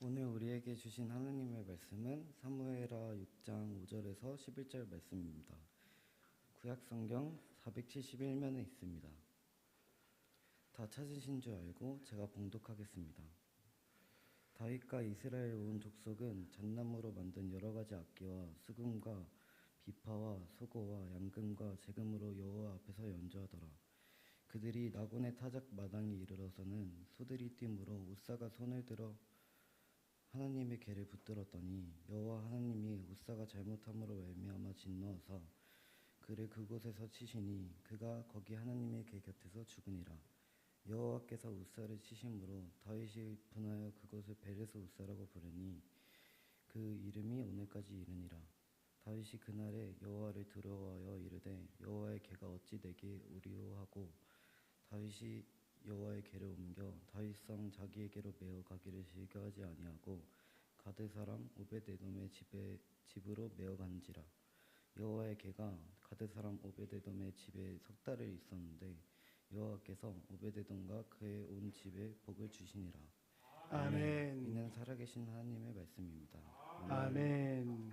오늘 우리에게 주신 하느님의 말씀은 사무엘하 6장 5절에서 11절 말씀입니다. 구약성경 471면에 있습니다. 다 찾으신 줄 알고 제가 봉독하겠습니다. 다윗과 이스라엘 온 족속은 잣나무로 만든 여러 가지 악기와 수금과 비파와 소고와 양금과 재금으로 여호와 앞에서 연주하더라. 그들이 나곤의 타작 마당에 이르러서는 소들이 뛰므로 웃사가 손을 들어 하나님의 궤를 붙들었더니 여호와 하나님이 웃사가 잘못함으로 말미암아 진노하사 그를 그곳에서 치시니 그가 거기 하나님의 궤 곁에서 죽으니라. 여호와께서 웃사를 치심으로 다윗이 분하여 그곳을 베레스 웃사라고 부르니 그 이름이 오늘까지 이르니라. 다윗이 그날에 여호와를 두려워하여 이르되 여호와의 궤가 어찌 내게 오리오 하고 다윗이 여호와의 궤를 옮겨 다윗성 자기에게로 메어 가기를 즐겨하지 아니하고 가드 사람 오벳에돔의 집으로 메어 간지라. 여호와의 궤가 가드 사람 오벳에돔의 집에 석 달을 있었는데 여호와께서 오벳에돔과 그의 온 집에 복을 주시니라. 아멘. 이는 살아계신 하나님의 말씀입니다. 아멘.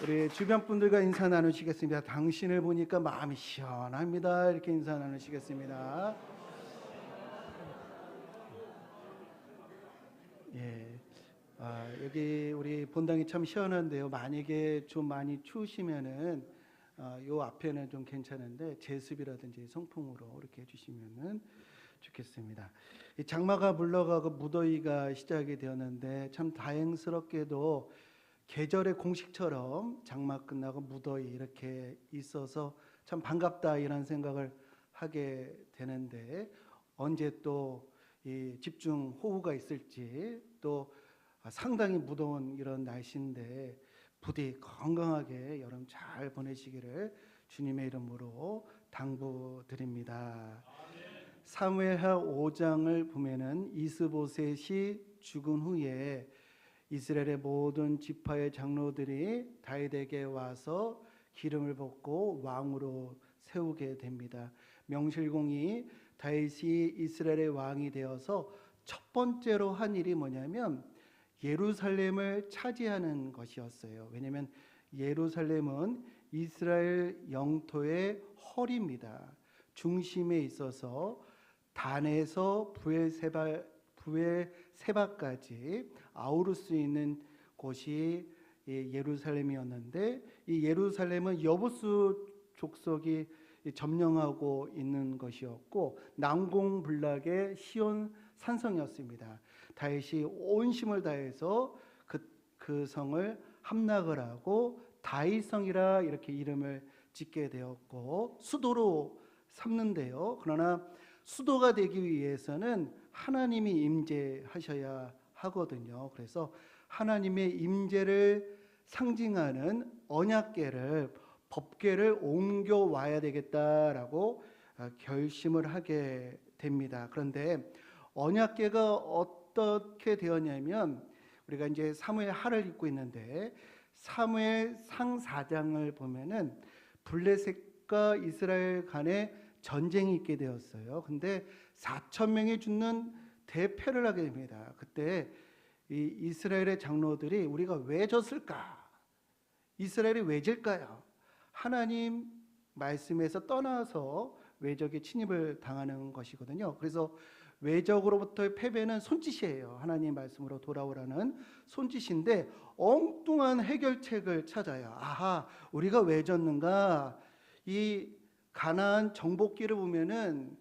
우리 주변 분들과 인사 나누시겠습니다. 당신을 보니까 마음이 시원합니다. 이렇게 인사 나누시겠습니다. 예. 여기 우리 본당이 참 시원한데요. 만약에 좀 많이 추우시면은 요 앞에는 좀 괜찮은데 제습이라든지 선풍으로 이렇게 해주시면은 좋겠습니다. 이 장마가 물러가고 무더위가 시작이 되었는데 참 다행스럽게도 계절의 공식처럼 장마 끝나고 무더위 이렇게 있어서 참 반갑다 이런 생각을 하게 되는데 언제 또 이 집중 호우가 있을지 또 상당히 무더운 이런 날씨인데 부디 건강하게 여름 잘 보내시기를 주님의 이름으로 당부드립니다. 사무엘하 5장을 보면은 이스보셋이 죽은 후에 이스라엘의 모든 지파의 장로들이 다윗에게 와서 기름을 붓고 왕으로 세우게 됩니다. 명실공히 다윗이 이스라엘의 왕이 되어서 첫 번째로 한 일이 뭐냐면 예루살렘을 차지하는 것이었어요. 왜냐하면 예루살렘은 이스라엘 영토의 허리입니다. 중심에 있어서 단에서 브엘세바까지 아우를 수 있는 곳이 예루살렘이었는데 이 예루살렘은 여부수 족속이 점령하고 있는 것이었고 난공불락의 시온 산성이었습니다. 다윗이 온 힘을 다해서 그 성을 함락을 하고 다윗성이라 이렇게 이름을 짓게 되었고 수도로 삼는데요. 그러나 수도가 되기 위해서는 하나님이 임재하셔야 하거든요. 그래서 하나님의 임재를 상징하는 언약궤를 법궤를 옮겨와야 되겠다라고 결심을 하게 됩니다. 그런데 언약궤가 어떻게 되었냐면 우리가 이제 사무엘하를 읽고 있는데 사무엘상 4장을 보면은 블레셋과 이스라엘 간에 전쟁이 있게 되었어요. 근데 4천 명이 죽는 대패를 하게 됩니다. 그때 이 이스라엘의 장로들이 우리가 왜 졌을까? 이스라엘이 왜 질까요? 하나님 말씀에서 떠나서 외적의 침입을 당하는 것이거든요. 그래서 외적으로부터의 패배는 손짓이에요. 하나님 말씀으로 돌아오라는 손짓인데 엉뚱한 해결책을 찾아요. 아하, 우리가 왜 졌는가? 이 가나안 정복기를 보면은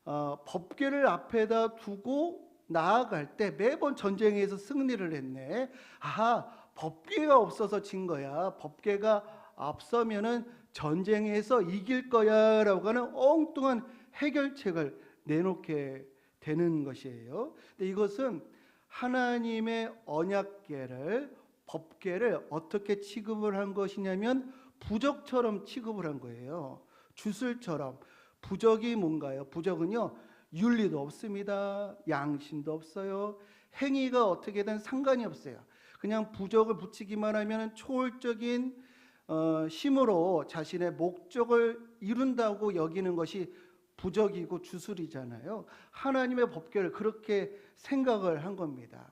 법궤를 앞에다 두고 나아갈 때 매번 전쟁에서 승리를 했네. 아하, 법궤가 없어서 진 거야. 법궤가 앞서면은 전쟁에서 이길 거야라고 하는 엉뚱한 해결책을 내놓게 되는 것이에요. 근데 이것은 하나님의 언약궤를 법궤를 어떻게 취급을 한 것이냐면 부적처럼 취급을 한 거예요. 주술처럼. 부적이 뭔가요? 부적은요, 윤리도 없습니다. 양심도 없어요. 행위가 어떻게든 상관이 없어요. 그냥 부적을 붙이기만 하면 초월적인 힘으로 자신의 목적을 이룬다고 여기는 것이 부적이고 주술이잖아요. 하나님의 법궤를 그렇게 생각을 한 겁니다.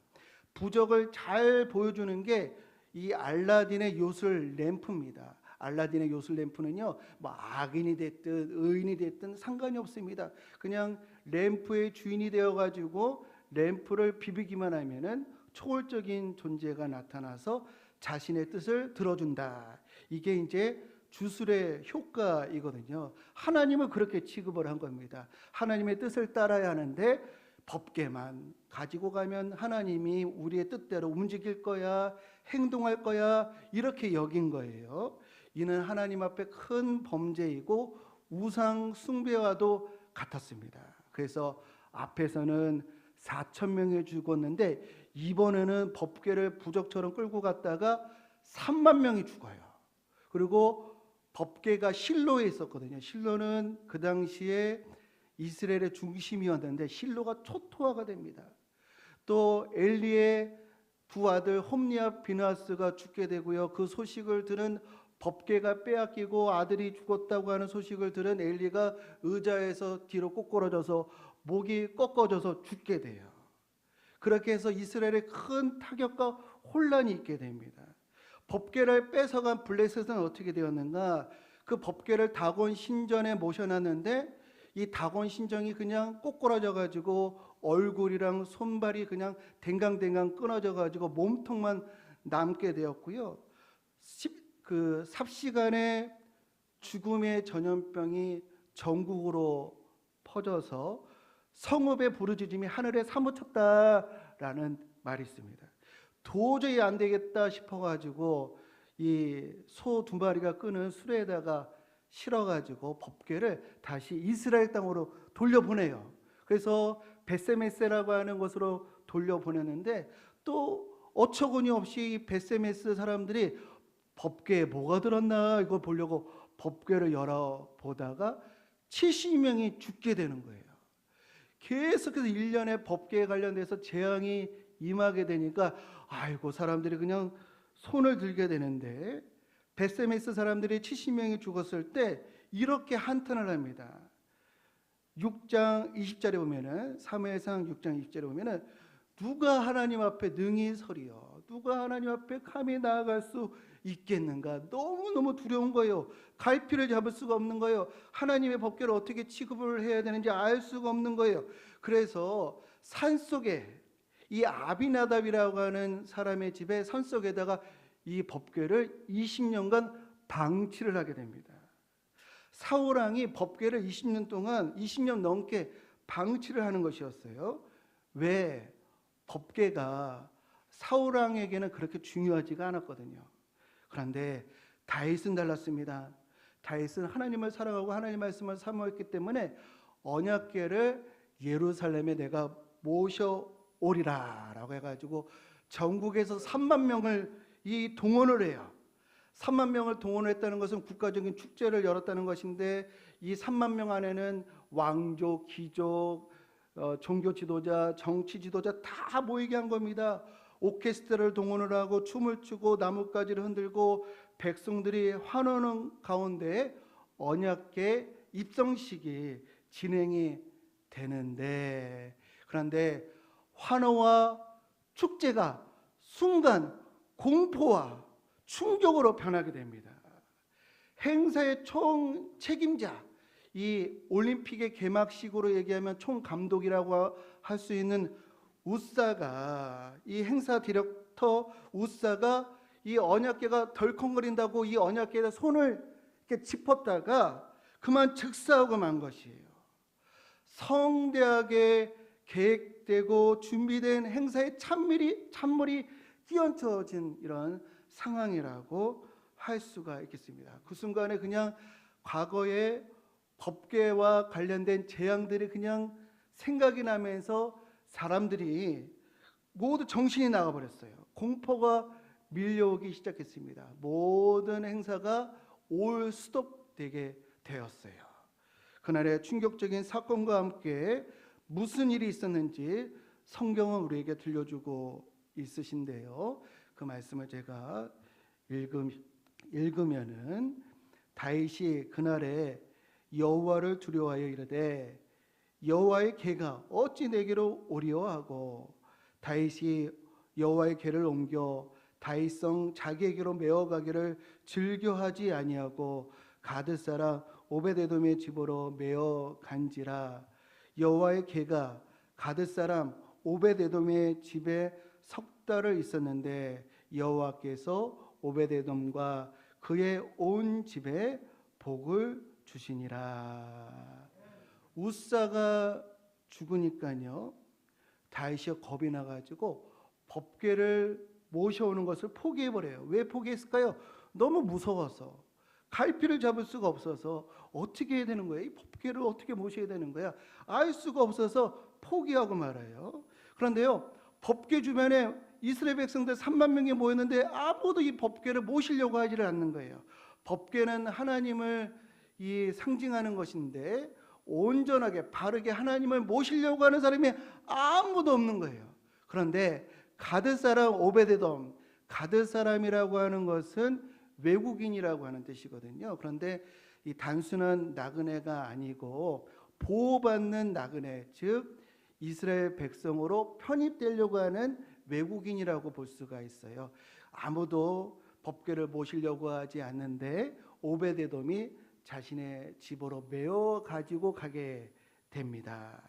부적을 잘 보여주는 게 이 알라딘의 요술 램프입니다. 알라딘의 요술 램프는요, 뭐 악인이 됐든 의인이 됐든 상관이 없습니다. 그냥 램프의 주인이 되어가지고 램프를 비비기만 하면은 초월적인 존재가 나타나서 자신의 뜻을 들어준다. 이게 이제 주술의 효과이거든요. 하나님은 그렇게 취급을 한 겁니다. 하나님의 뜻을 따라야 하는데 법계만 가지고 가면 하나님이 우리의 뜻대로 움직일 거야, 행동할 거야, 이렇게 여긴 거예요. 이는 하나님 앞에 큰 범죄이고 우상 숭배와도 같았습니다. 그래서 앞에서는 4,000명이 죽었는데 이번에는 법궤를 부적처럼 끌고 갔다가 3만 명이 죽어요. 그리고 법궤가 실로에 있었거든요. 실로는 그 당시에 이스라엘의 중심이었는데 실로가 초토화가 됩니다. 또 엘리의 두 아들 홈리와 비나스가 죽게 되고요. 그 소식을 들은 법궤가 빼앗기고 아들이 죽었다고 하는 소식을 들은 엘리가 의자에서 뒤로 꼬꾸라져서 목이 꺾어져서 죽게 돼요. 그렇게 해서 이스라엘에 큰 타격과 혼란이 있게 됩니다. 법궤를 뺏어간 블레셋은 어떻게 되었는가? 그 법궤를 다곤 신전에 모셔놨는데 이 다곤 신전이 그냥 꼬꾸라져 가지고 얼굴이랑 손발이 그냥 댕강댕강 끊어져 가지고 몸통만 남게 되었고요. 그 삽시간에 죽음의 전염병이 전국으로 퍼져서 성읍의 부르짖음이 하늘에 사무쳤다라는 말이 있습니다. 도저히 안 되겠다 싶어가지고 이 소 2마리가 끄는 수레에다가 실어가지고 법궤를 다시 이스라엘 땅으로 돌려보내요. 그래서 베세메스라고 하는 곳으로 돌려보내는데 또 어처구니 없이 베세메스 사람들이 법궤에 뭐가 들었나 이걸 보려고 법궤를 열어보다가 70명이 죽게 되는 거예요. 계속해서 1년에 법궤에 관련돼서 재앙이 임하게 되니까 아이고 사람들이 그냥 손을 들게 되는데 베세메스 사람들이 70명이 죽었을 때 이렇게 한탄을 합니다. 6장 20절에 보면은 사무엘상 6장 20절에 보면은 누가 하나님 앞에 능히 서리요 누가 하나님 앞에 감히 나아갈 수 있겠는가? 너무너무 두려운 거예요. 갈피를 잡을 수가 없는 거예요. 하나님의 법궤를 어떻게 취급을 해야 되는지 알 수가 없는 거예요. 그래서 산속에 이 아비나답이라고 하는 사람의 집에 산속에다가 이 법궤를 20년간 방치를 하게 됩니다. 사울 왕이 법궤를 20년 동안 20년 넘게 방치를 하는 것이었어요. 왜? 법궤가 사울 왕에게는 그렇게 중요하지가 않았거든요. 그런데 다윗은 달랐습니다. 다윗은 하나님을 사랑하고 하나님 말씀을 사모했기 때문에 언약궤를 예루살렘에 내가 모셔오리라 라고 해가지고 전국에서 3만 명을 이 동원을 해요. 3만 명을 동원했다는 것은 국가적인 축제를 열었다는 것인데 이 3만 명 안에는 왕족, 귀족, 종교 지도자, 정치 지도자 다 모이게 한 겁니다. 오케스트라를 동원을 하고 춤을 추고 나뭇가지를 흔들고 백성들이 환호하는 가운데 언약궤 입성식이 진행이 되는데 그런데 환호와 축제가 순간 공포와 충격으로 변하게 됩니다. 행사의 총 책임자, 이 올림픽의 개막식으로 얘기하면 총 감독이라고 할 수 있는 우사가 이 행사 디렉터 우사가 이 언약궤가 덜컹거린다고 이 언약궤에 손을 이렇게 짚었다가 그만 즉사하고 만 것이에요. 성대하게 계획되고 준비된 행사의 찬물이 끼얹혀진 이런 상황이라고 할 수가 있겠습니다. 그 순간에 그냥 과거의 법궤와 관련된 재앙들이 그냥 생각이 나면서 사람들이 모두 정신이 나가버렸어요. 공포가 밀려오기 시작했습니다. 모든 행사가 올 스톱되게 되었어요. 그날의 충격적인 사건과 함께 무슨 일이 있었는지 성경은 우리에게 들려주고 있으신데요. 그 말씀을 제가 읽으면은 다윗이 그날에 여호와를 두려워하여 이르되 여호와의 궤가 어찌 내게로 오리오 하고 다윗이 여호와의 궤를 옮겨 다윗성 자기에게로 메어가기를 즐겨하지 아니하고 가드 사람 오베데돔의 집으로 메어 간지라. 여호와의 궤가 가드 사람 오베데돔의 집에 석 달을 있었는데 여호와께서 오베데돔과 그의 온 집에 복을 주시니라. 우사가 죽으니까요, 다윗이 겁이 나가지고 법궤를 모셔오는 것을 포기해버려요. 왜 포기했을까요? 너무 무서워서, 갈피를 잡을 수가 없어서 어떻게 해야 되는 거예요? 이 법궤를 어떻게 모셔야 되는 거야? 알 수가 없어서 포기하고 말아요. 그런데요, 법궤 주변에 이스라엘 백성들 3만 명이 모였는데 아무도 이 법궤를 모시려고 하지를 않는 거예요. 법궤는 하나님을 상징하는 것인데 온전하게 바르게 하나님을 모시려고 하는 사람이 아무도 없는 거예요. 그런데 가드 사람 오베데돔, 가드 사람이라고 하는 것은 외국인이라고 하는 뜻이거든요. 그런데 이 단순한 나그네가 아니고 보호받는 나그네, 즉 이스라엘 백성으로 편입되려고 하는 외국인이라고 볼 수가 있어요. 아무도 법궤를 모시려고 하지 않는데 오베데돔이 자신의 집으로 메어 가지고 가게 됩니다.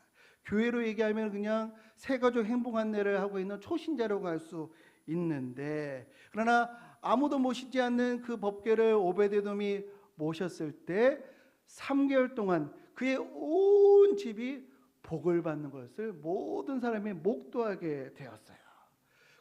교회로 얘기하면 그냥 새가족 행복 안내를 하고 있는 초신자라고 할 수 있는데, 그러나 아무도 모시지 않는 그 법궤를 오베데돔이 모셨을 때 3개월 동안 그의 온 집이 복을 받는 것을 모든 사람이 목도하게 되었어요.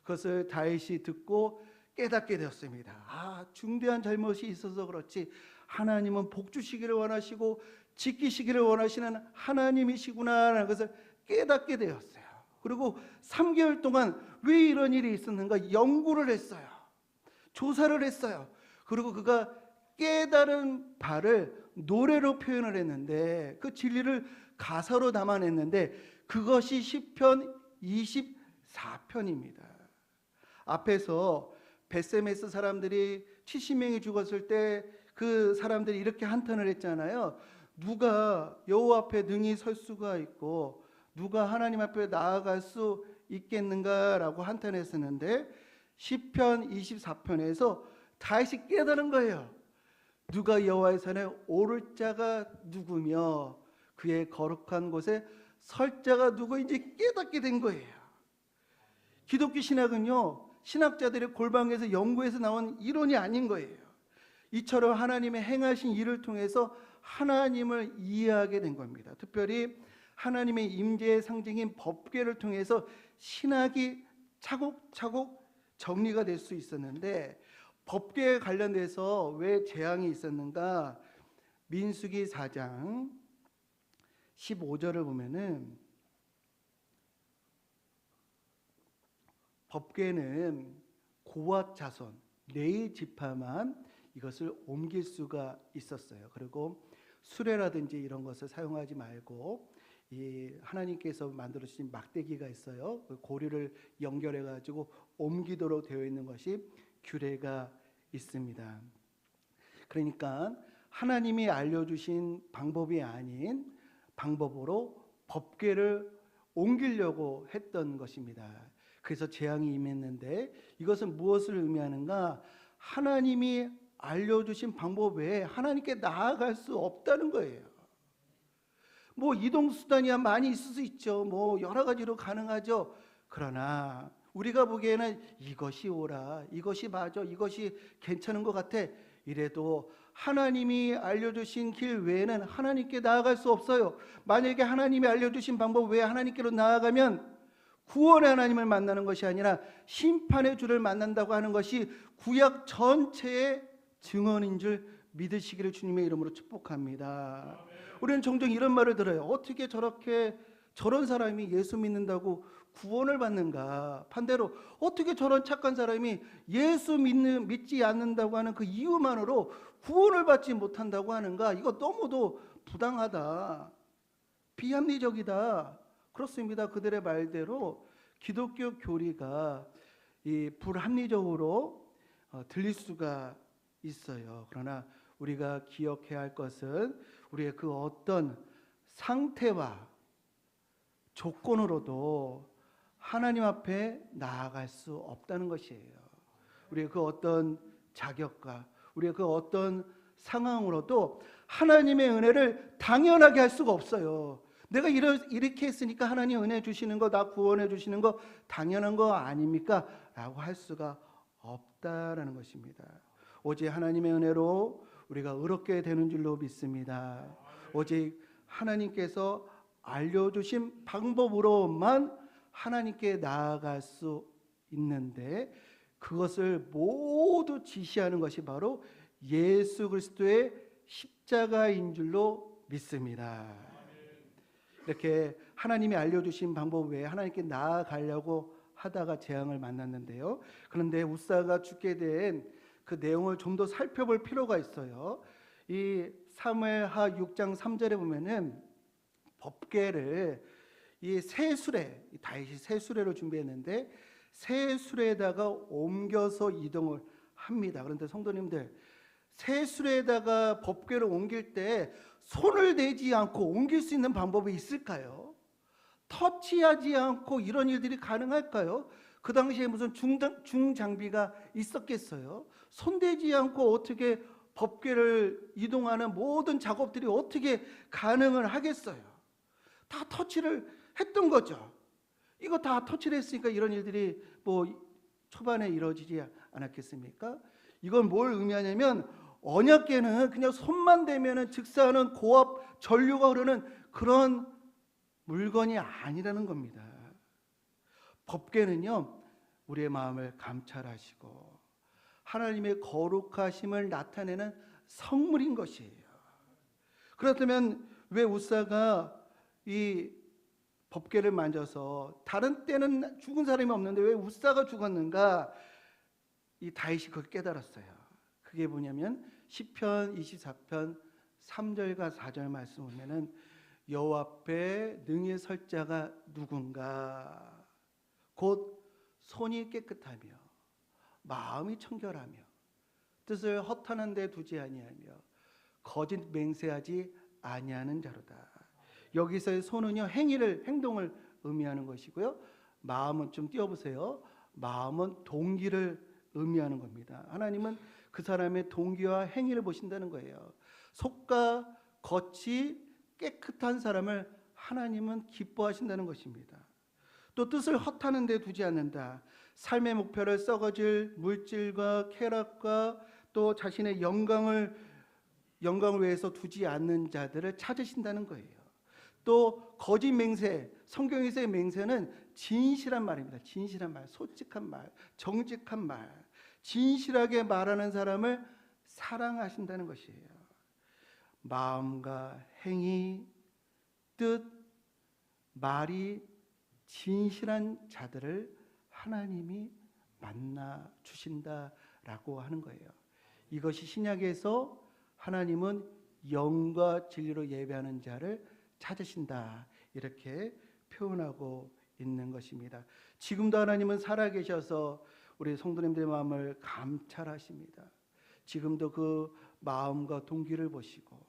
그것을 다윗이 듣고 깨닫게 되었습니다. 중대한 잘못이 있어서 그렇지 하나님은 복 주시기를 원하시고 지키시기를 원하시는 하나님이시구나라는 것을 깨닫게 되었어요. 그리고 3개월 동안 왜 이런 일이 있었는가 연구를 했어요. 조사를 했어요. 그리고 그가 깨달은 바를 노래로 표현을 했는데, 그 진리를 가사로 담아냈는데 그것이 시편 24편입니다. 앞에서 베세메스 사람들이 70명이 죽었을 때 그 사람들이 이렇게 한탄을 했잖아요. 누가 여호와 앞에 능히 설 수가 있고 누가 하나님 앞에 나아갈 수 있겠는가라고 한탄했었는데, 시편 24편에서 다시 깨달은 거예요. 누가 여호와의 산에 오를 자가 누구며 그의 거룩한 곳에 설 자가 누구인지 깨닫게 된 거예요. 기독교 신학은요, 신학자들의 골방에서 연구해서 나온 이론이 아닌 거예요. 이처럼 하나님의 행하신 일을 통해서 하나님을 이해하게 된 겁니다. 특별히 하나님의 임재의 상징인 법궤를 통해서 신학이 차곡차곡 정리가 될 수 있었는데, 법궤에 관련돼서 왜 재앙이 있었는가? 민수기 4장 15절을 보면은 법궤는 고앗 자손 레위 지파만 이것을 옮길 수가 있었어요. 그리고 수레라든지 이런 것을 사용하지 말고 이 하나님께서 만들어 주신 막대기가 있어요. 그 고리를 연결해 가지고 옮기도록 되어 있는 것이 규례가 있습니다. 그러니까 하나님이 알려주신 방법이 아닌 방법으로 법궤를 옮기려고 했던 것입니다. 그래서 재앙이 임했는데, 이것은 무엇을 의미하는가? 하나님이 알려주신 방법 외에 하나님께 나아갈 수 없다는 거예요. 뭐 이동수단이야 많이 있을 수 있죠. 뭐 여러 가지로 가능하죠. 그러나 우리가 보기에는 이것이 옳아, 이것이 맞아, 이것이 괜찮은 것 같아, 이래도 하나님이 알려주신 길 외에는 하나님께 나아갈 수 없어요. 만약에 하나님이 알려주신 방법 외에 하나님께로 나아가면 구원의 하나님을 만나는 것이 아니라 심판의 주를 만난다고 하는 것이 구약 전체의 증언인 줄 믿으시기를 주님의 이름으로 축복합니다. 우리는 종종 이런 말을 들어요. 어떻게 저런 사람이 예수 믿는다고 구원을 받는가? 반대로 어떻게 저런 착한 사람이 예수 믿지 않는다고 하는 그 이유만으로 구원을 받지 못한다고 하는가? 이거 너무도 부당하다, 비합리적이다. 그렇습니다. 그들의 말대로 기독교 교리가 이 불합리적으로 들릴 수가 있어요. 그러나 우리가 기억해야 할 것은 우리의 그 어떤 상태와 조건으로도 하나님 앞에 나아갈 수 없다는 것이에요. 우리의 그 어떤 자격과 우리의 그 어떤 상황으로도 하나님의 은혜를 당연하게 할 수가 없어요. 내가 이렇게 했으니까 하나님 은혜 주시는 거, 나 구원해 주시는 거 당연한 거 아닙니까? 라고 할 수가 없다라는 것입니다. 오직 하나님의 은혜로 우리가 의롭게 되는 줄로 믿습니다. 오직 하나님께서 알려주신 방법으로만 하나님께 나아갈 수 있는데, 그것을 모두 지시하는 것이 바로 예수 그리스도의 십자가인 줄로 믿습니다. 이렇게 하나님이 알려주신 방법 외에 하나님께 나아가려고 하다가 재앙을 만났는데요. 그런데 웃사가 죽게 된 그 내용을 좀 더 살펴볼 필요가 있어요. 이 사무엘하 6장 3절에 보면은 법궤를 이 새 수레, 다윗이 새 수레로 준비했는데 새 수레에다가 옮겨서 이동을 합니다. 그런데 성도님들, 새 수레에다가 법궤를 옮길 때 손을 대지 않고 옮길 수 있는 방법이 있을까요? 터치하지 않고 이런 일들이 가능할까요? 그 당시에 무슨 중장비가 있었겠어요? 손대지 않고 어떻게 법궤를 이동하는 모든 작업들이 어떻게 가능을 하겠어요? 다 터치를 했던 거죠. 이거 다 터치를 했으니까 이런 일들이 뭐 초반에 이루어지지 않았겠습니까? 이건 뭘 의미하냐면 언약궤는 그냥 손만 대면은 즉사하는 고압 전류가 흐르는 그런 물건이 아니라는 겁니다. 법궤는요, 우리의 마음을 감찰하시고 하나님의 거룩하심을 나타내는 성물인 것이에요. 그렇다면 왜 웃사가 이 법궤를 만져서, 다른 때는 죽은 사람이 없는데 왜 웃사가 죽었는가? 이 다윗이 그걸 깨달았어요. 그게 뭐냐면 시편 24편 3절과 4절 말씀 보면은 여호와 앞에 능히 설 자가 누군가? 곧 손이 깨끗하며 마음이 청결하며 뜻을 허탄한 데 두지 아니하며 거짓 맹세하지 아니하는 자로다. 여기서의 손은요, 행동을 의미하는 것이고요. 마음은 좀 띄워보세요. 마음은 동기를 의미하는 겁니다. 하나님은 그 사람의 동기와 행위를 보신다는 거예요. 속과 겉이 깨끗한 사람을 하나님은 기뻐하신다는 것입니다. 또 뜻을 허탄한 데 두지 않는다. 삶의 목표를 썩어질 물질과 쾌락과 또 자신의 영광을 위해서 두지 않는 자들을 찾으신다는 거예요. 또 거짓 맹세, 성경에서의 맹세는 진실한 말입니다. 진실한 말, 솔직한 말, 정직한 말, 진실하게 말하는 사람을 사랑하신다는 것이에요. 마음과 행위, 뜻, 말이 진실한 자들을 하나님이 만나 주신다라고 하는 거예요. 이것이 신약에서 하나님은 영과 진리로 예배하는 자를 찾으신다, 이렇게 표현하고 있는 것입니다. 지금도 하나님은 살아계셔서 우리 성도님들의 마음을 감찰하십니다. 지금도 그 마음과 동기를 보시고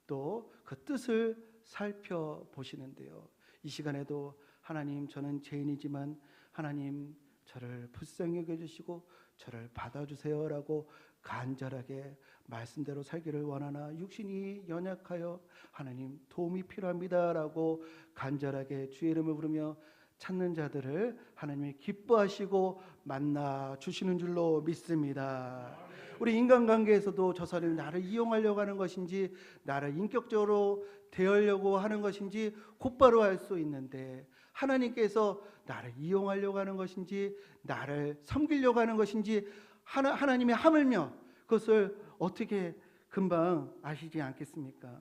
또 그 뜻을 살펴보시는데요. 이 시간에도 하나님, 저는 죄인이지만 하나님 저를 불쌍히 여겨주시고 저를 받아주세요 라고 간절하게 말씀대로 살기를 원하나 육신이 연약하여 하나님 도움이 필요합니다 라고 간절하게 주의 이름을 부르며 찾는 자들을 하나님이 기뻐하시고 만나 주시는 줄로 믿습니다. 우리 인간관계에서도 저 사람이 나를 이용하려고 하는 것인지 나를 인격적으로 대하려고 하는 것인지 곧바로 알 수 있는데, 하나님께서 나를 이용하려고 하는 것인지 나를 섬기려고 하는 것인지 하나님이 하물며 그것을 어떻게 금방 아시지 않겠습니까?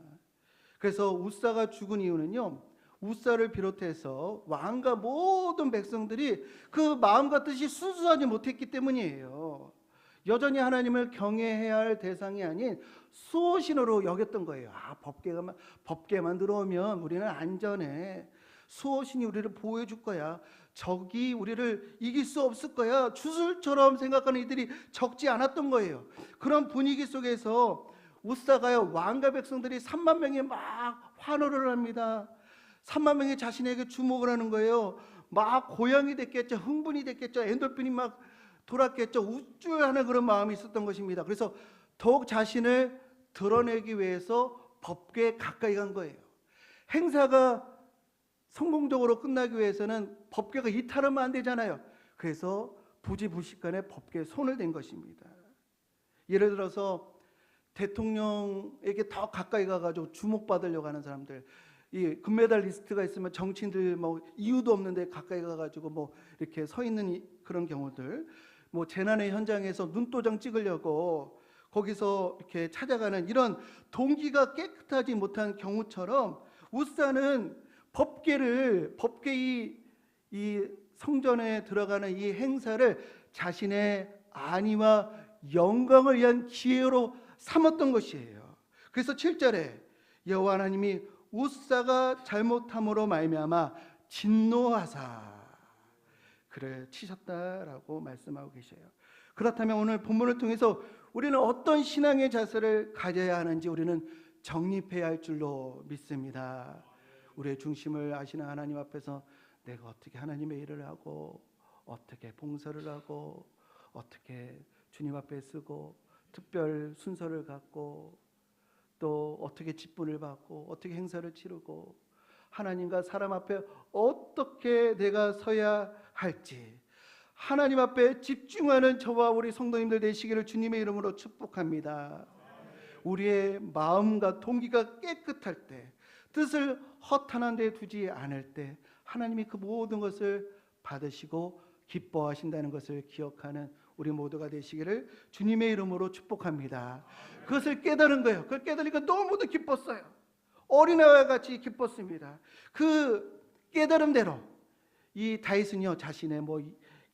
그래서 웃사가 죽은 이유는요, 웃사를 비롯해서 왕과 모든 백성들이 그 마음과 뜻이 순수하지 못했기 때문이에요. 여전히 하나님을 경외해야 할 대상이 아닌 수호신으로 여겼던 거예요. 법궤만 들어오면 우리는 안전해. 수호신이 우리를 보호해 줄 거야. 적이 우리를 이길 수 없을 거야. 주술처럼 생각하는 이들이 적지 않았던 거예요. 그런 분위기 속에서 웃사가요, 왕과 백성들이 3만 명이 막 환호를 합니다. 3만 명이 자신에게 주목을 하는 거예요. 막 고향이 됐겠죠. 흥분이 됐겠죠. 엔돌핀이 막 돌았겠죠. 우쭐하는 그런 마음이 있었던 것입니다. 그래서 더욱 자신을 드러내기 위해서 법궤에 가까이 간 거예요. 행사가 성공적으로 끝나기 위해서는 법궤가 이탈하면 안 되잖아요. 그래서 부지불식간에 법궤에 손을 댄 것입니다. 예를 들어서 대통령에게 더 가까이 가가지고 주목받으려고 하는 사람들, 이 금메달 리스트가 있으면 정치인들 뭐 이유도 없는데 가까이 가가지고 뭐 이렇게 서 있는 그런 경우들, 뭐 재난의 현장에서 눈도장 찍으려고 거기서 이렇게 찾아가는 이런 동기가 깨끗하지 못한 경우처럼 우사는 법궤 이 성전에 들어가는 이 행사를 자신의 안위와 영광을 위한 기회로 삼았던 것이에요. 그래서 7절에 여호와 하나님이 우사가 잘못함으로 말미암아 진노하사 그를 치셨다라고 말씀하고 계셔요. 그렇다면 오늘 본문을 통해서 우리는 어떤 신앙의 자세를 가져야 하는지 우리는 정립해야 할 줄로 믿습니다. 우리의 중심을 아시는 하나님 앞에서 내가 어떻게 하나님의 일을 하고 어떻게 봉사를 하고 어떻게 주님 앞에 쓰고 특별 순서를 갖고 또 어떻게 직분을 받고 어떻게 행사를 치르고 하나님과 사람 앞에 어떻게 내가 서야 할지 하나님 앞에 집중하는 저와 우리 성도님들 되시기를 주님의 이름으로 축복합니다. 우리의 마음과 동기가 깨끗할 때, 뜻을 허탄한 데 두지 않을 때 하나님이 그 모든 것을 받으시고 기뻐하신다는 것을 기억하는 우리 모두가 되시기를 주님의 이름으로 축복합니다. 그것을 깨달은 거예요. 그걸 깨달으니까 너무도 기뻤어요. 어린아이와 같이 기뻤습니다. 그 깨달음대로 이 다윗은요, 자신의 뭐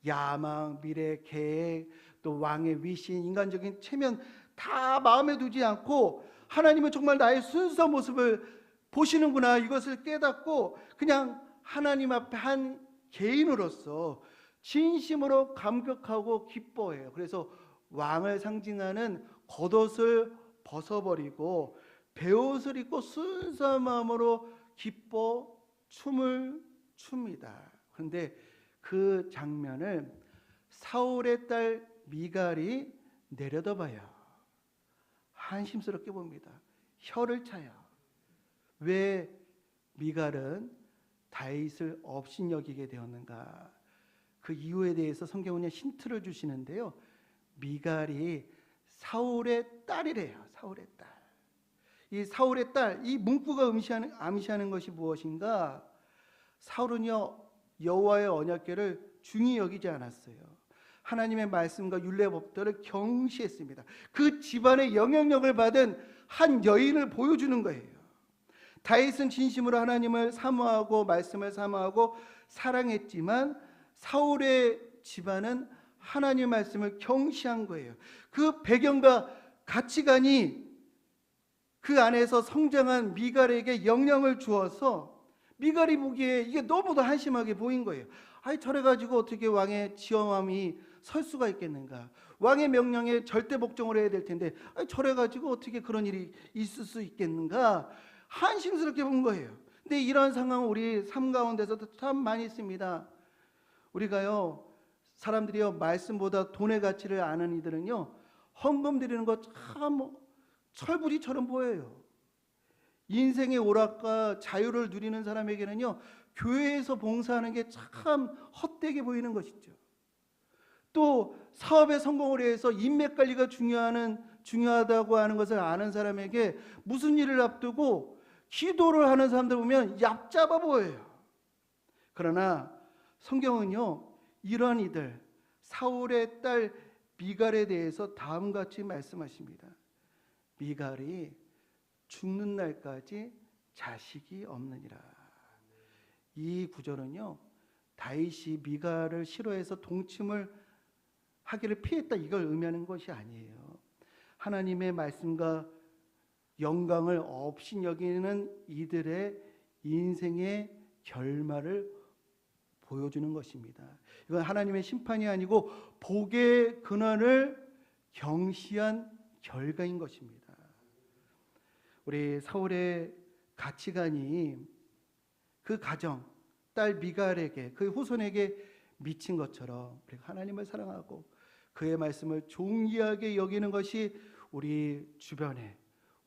야망, 미래 계획, 또 왕의 위신, 인간적인 체면 다 마음에 두지 않고 하나님은 정말 나의 순수한 모습을 보시는구나, 이것을 깨닫고 그냥 하나님 앞에 한 개인으로서 진심으로 감격하고 기뻐해요. 그래서 왕을 상징하는 겉옷을 벗어버리고 베옷을 입고 순수한 마음으로 기뻐 춤을 춥니다. 그런데 그 장면을 사울의 딸 미갈이 내려다봐요. 한심스럽게 봅니다. 혀를 차요. 왜 미갈은 다윗을 업신여기게 되었는가? 그 이유에 대해서 성경은 힌트를 주시는데요. 미갈이 사울의 딸이래요. 사울의 딸. 이 사울의 딸, 이 문구가 암시하는 것이 무엇인가? 사울은요, 여호와의 언약궤를 중히 여기지 않았어요. 하나님의 말씀과 율례법들을 경시했습니다. 그 집안의 영향력을 받은 한 여인을 보여주는 거예요. 다윗은 진심으로 하나님을 사모하고 말씀을 사모하고 사랑했지만 사울의 집안은 하나님의 말씀을 경시한 거예요. 그 배경과 가치관이 그 안에서 성장한 미갈에게 영향을 주어서 미갈이 보기에 이게 너무도 한심하게 보인 거예요. 아니, 저래 가지고 어떻게 왕의 지엄함이 설 수가 있겠는가? 왕의 명령에 절대 복종을 해야 될 텐데 아니, 저래 가지고 어떻게 그런 일이 있을 수 있겠는가? 한심스럽게 본 거예요. 근데 이런 상황은 우리 삶 가운데서도 참 많이 있습니다. 우리가요, 사람들이요, 말씀보다 돈의 가치를 아는 이들은요, 헌금 드리는 거 참 철부지처럼 보여요. 인생의 오락과 자유를 누리는 사람에게는요, 교회에서 봉사하는 게 참 헛되게 보이는 것이죠. 또 사업의 성공을 위해서 인맥 관리가 중요하다고 하는 것을 아는 사람에게 무슨 일을 앞두고 기도를 하는 사람들 보면 얕잡아 보여요. 그러나 성경은요, 이런 이들, 사울의 딸 미갈에 대해서 다음과 같이 말씀하십니다. 미갈이 죽는 날까지 자식이 없느니라. 이 구절은요, 다윗이 미갈을 싫어해서 동침을 하기를 피했다, 이걸 의미하는 것이 아니에요. 하나님의 말씀과 영광을 업신여기는 이들의 인생의 결말을 보여주는 것입니다. 이건 하나님의 심판이 아니고 복의 근원을 경시한 결과인 것입니다. 우리 사울의 가치관이 그 가정, 딸 미갈에게 그 후손에게 미친 것처럼 우리가 하나님을 사랑하고 그의 말씀을 존귀하게 여기는 것이 우리 주변에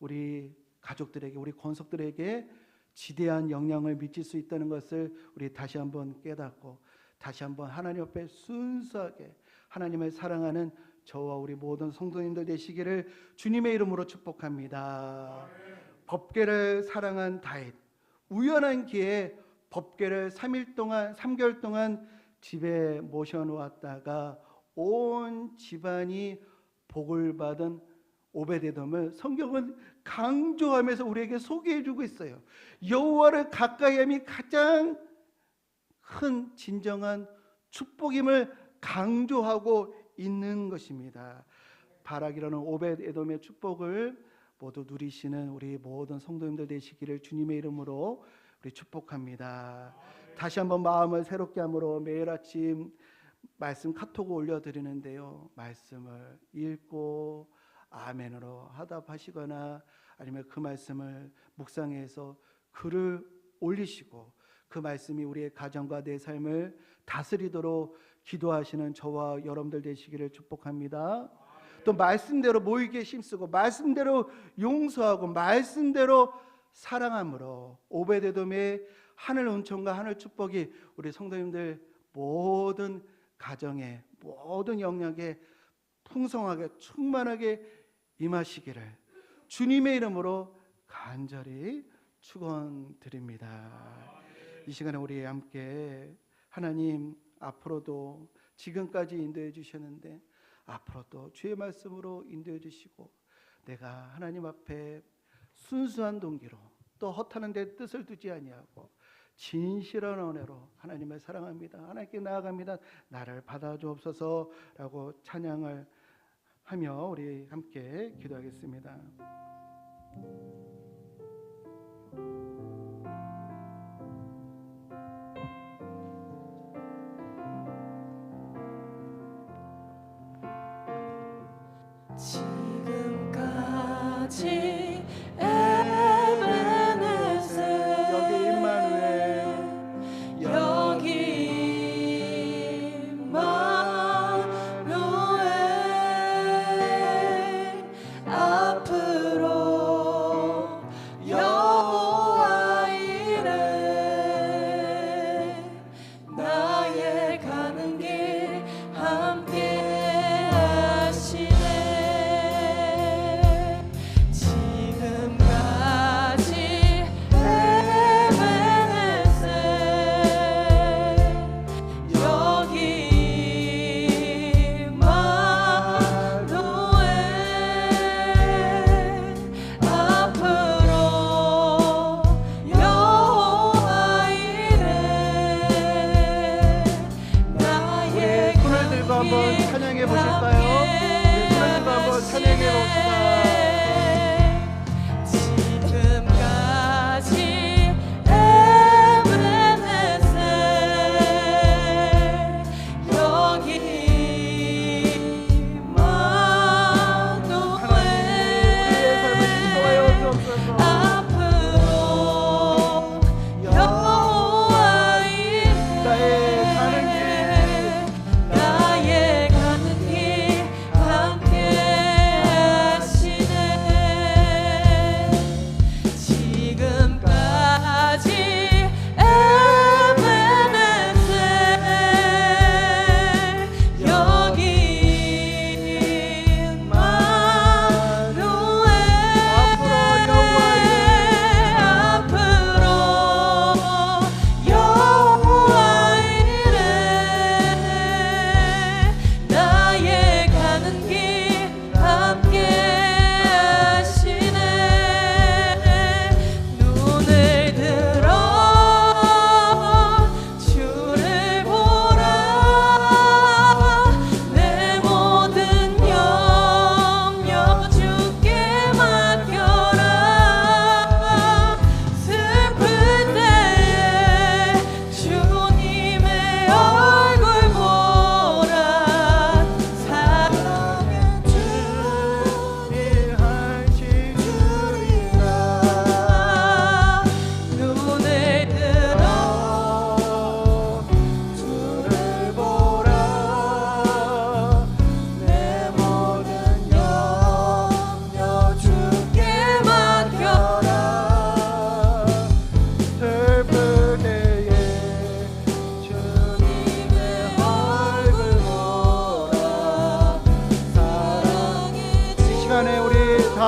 우리 가족들에게 우리 권속들에게 지대한 영향을 미칠 수 있다는 것을 우리 다시 한번 깨닫고 다시 한번 하나님 앞에 순수하게 하나님을 사랑하는 저와 우리 모든 성도님들 되시기를 주님의 이름으로 축복합니다. 법궤를 사랑한 다윗, 우연한 기회에 법궤를 3개월 동안 집에 모셔놓았다가 온 집안이 복을 받은 오베데돔을 성경은 강조하면서 우리에게 소개해주고 있어요. 여호와를 가까이함이 가장 큰 진정한 축복임을 강조하고 있는 것입니다. 바락이라는 오벳에돔의 축복을 모두 누리시는 우리 모든 성도님들 되시기를 주님의 이름으로 우리 축복합니다. 다시 한번 마음을 새롭게 함으로 매일 아침 말씀 카톡을 올려드리는데요, 말씀을 읽고 아멘으로 화답하시거나 아니면 그 말씀을 묵상해서 글을 올리시고 그 말씀이 우리의 가정과 내 삶을 다스리도록 기도하시는 저와 여러분들 되시기를 축복합니다. 또 말씀대로 모이게 힘쓰고 말씀대로 용서하고 말씀대로 사랑함으로 오베데돔의 하늘 은총과 하늘 축복이 우리 성도님들 모든 가정에 모든 영역에 풍성하게 충만하게 임하시기를 주님의 이름으로 간절히 축원드립니다. 이 시간에 우리 함께 하나님 앞으로도 지금까지 인도해 주셨는데 앞으로도 주의 말씀으로 인도해 주시고 내가 하나님 앞에 순수한 동기로 또 허탄한 데 뜻을 두지 아니하고 진실한 은혜로 하나님을 사랑합니다. 하나님께 나아갑니다. 나를 받아주옵소서라고 찬양을 하며 우리 함께 기도하겠습니다. 지금까지 에베네셀 여기 임마누엘 여기 임마누엘 앞으로 여호와 이래 나의 가는 길 함께 한번 찬양해 보실까요? 네, 손을 들고 한번 찬양해 봅시다. 지금까지 에베네셀 여기 임마누엘 앞으로 여호와 이래 나의 가는 길 함께 하시네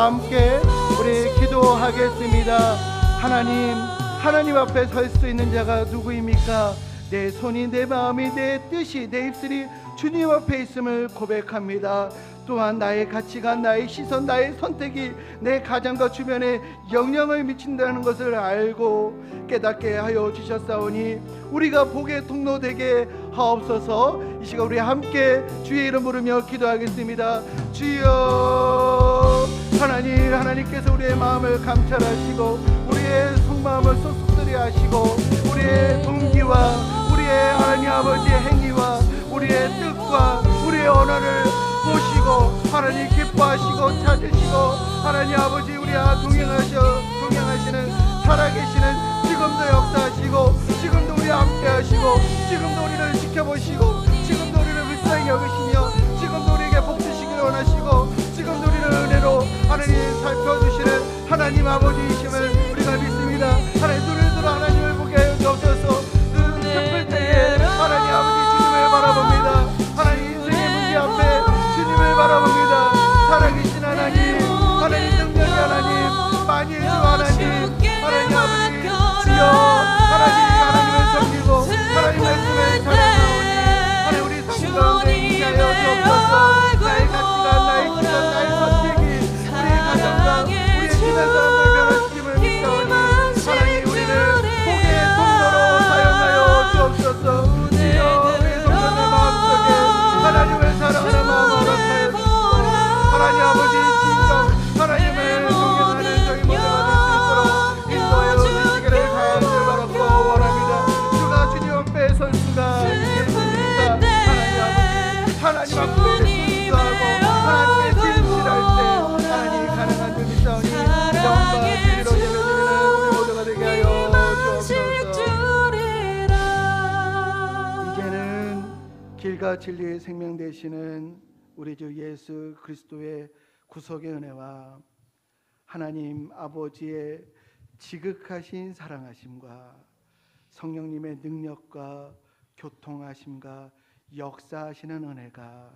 다 함께 우리 기도하겠습니다. 하나님 앞에 설 수 있는 자가 누구입니까? 내 손이, 내 마음이, 내 뜻이, 내 입술이 주님 앞에 있음을 고백합니다. 또한 나의 가치관, 나의 시선, 나의 선택이 내 가정과 주변에 영향을 미친다는 것을 알고 깨닫게 하여 주셨사오니 우리가 복의 통로 되게 하옵소서. 이 시간 우리 함께 주의 이름 부르며 기도하겠습니다. 주여, 하나님께서 우리의 마음을 감찰하시고 우리의 속마음을 쏙쏙들이 하시고 우리의 동기와 우리의 하나님 아버지의 행위와 우리의 뜻과 우리의 언어를 보시고 하나님 기뻐하시고 찾으시고 하나님 아버지 우리와 동행하시는 살아계시는 지금도 역사하시고 지금도 우리와 함께 하시고 지금도 우리를 지켜보시고 지금도 우리를 불쌍히 여기시며 지금도 우리에게 복 주시기를 원하시고 지금도 우리를 은혜로 하나님 살펴주시는 하나님 아버지이심을 우리가 믿습니다. 하나님 눈을 들어 하나님을 보게 하여 주옵소서. 슬플 때에 하나님 아버지 주님을 바라봅니다. 하나님 인생의 문제 앞에 주님을 바라봅니다. 살아계신 하나님 능력의 하나님, 많이 해주 하나님 아버지 주여, 하나님을 섬기고 하나님 말씀을 전하오니 하나님 우리 삶 가운데 임하여 주옵소서. 나의 가치관, 나의 기선, 나의 선택이 우리 가정과 우리의 주변 사람들 변화시킴을 믿사오니 하나님 우리를 복의 통로로 사용하여 주옵소서. 주여, 우리 성도들 마음속에 하나님을 사랑하는 마음 허락하여 주시고 하나님 아버지 진정 하나님을 존경하는 저희 모두가 될 수 있도록 인도하여 주시기를 간절히 바라고 원합니다. 주가 주님 앞에 설 수가 있겠습니까? 하나님 앞에 순수하고 하나님의 진실할 때 하나님이 가능한 줄 믿사오니 영과 진리로 예배드리는 우리 모두가 되게 하여 주옵소서. 이제는 길과 진리의 생명 되시는 우리 주 예수 그리스도의 구속의 은혜와 하나님 아버지의 지극하신 사랑하심과 성령님의 능력과 교통하심과 역사하시는 은혜가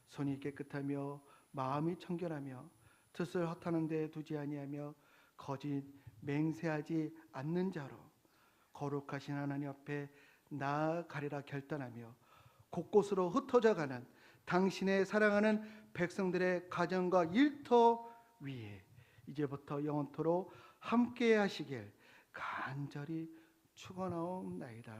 손이 깨끗하며 마음이 청결하며 뜻을 허탄한 데 두지 아니하며 거짓 맹세하지 않는 자로 거룩하신 하나님 앞에 나아가리라 결단하며 곳곳으로 흩어져 가는 당신의 사랑하는 백성들의 가정과 일터 위에 이제부터 영원토록 함께 하시길 간절히 축원하옵나이다.